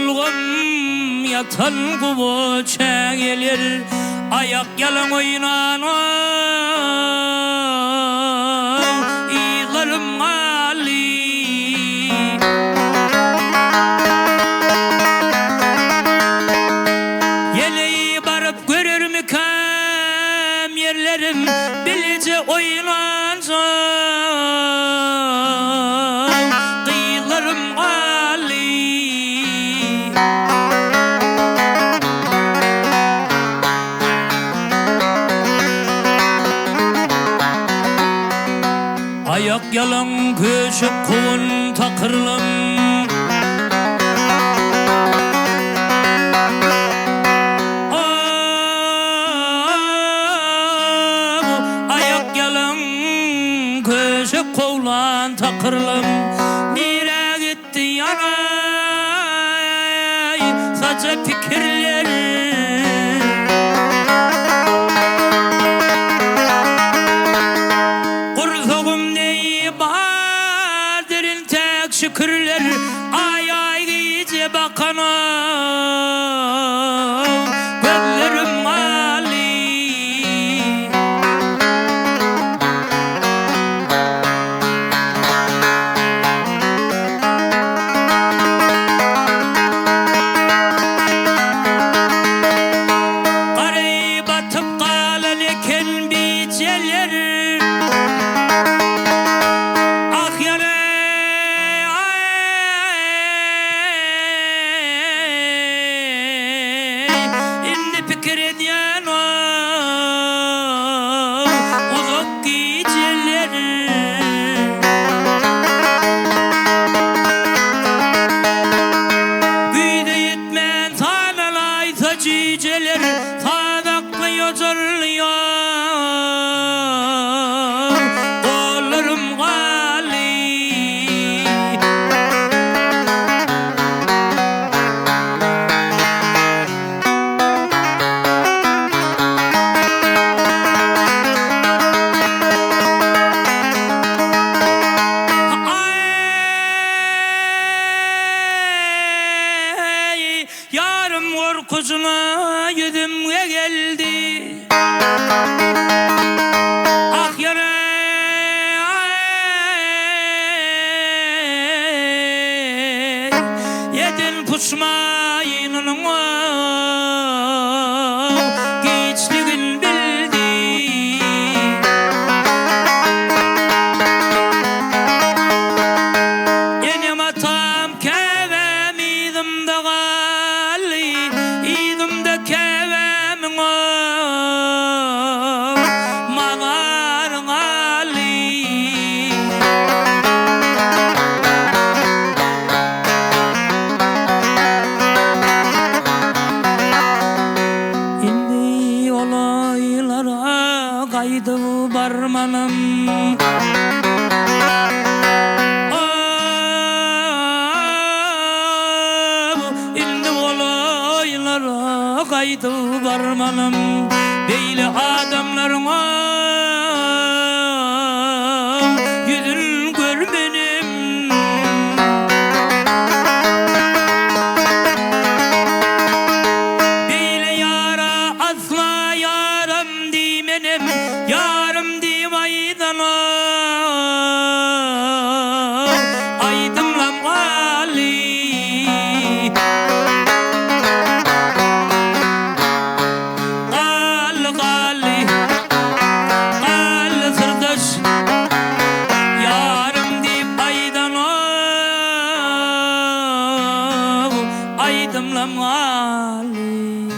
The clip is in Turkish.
Olgun yatan kubu çeğilir, ayak yalan oynanan İğlarım Ali. Yeleği barıp görür mükemmel yerlerim, bilice oynancak kıyılarım Ali. Ayak yalan köşe kovun takırlım, ayak yalan köşe kovlan takırlım. Nire gitti yanay saça fikirleri, şükürler ay ay gece bakana gözlerim Ali. Karayı batıp kalan eken biçeler, ciceler sadaklı yozurluyor kollarım Ali. Yarım korkusuna yüzüme geldi, ah yara yedin pusmayınını geçtiğin bildi. Benim atam kevemidim de İdim de kevemin manarın Ali. İndi olaylara kaydı barmanım, kaydı barmanım. Böyle adamların yüzünü görmenim. Böyle yara asla yaram dimenim, yarım dim aydana aydınlam Ali. Aydınlam Ali.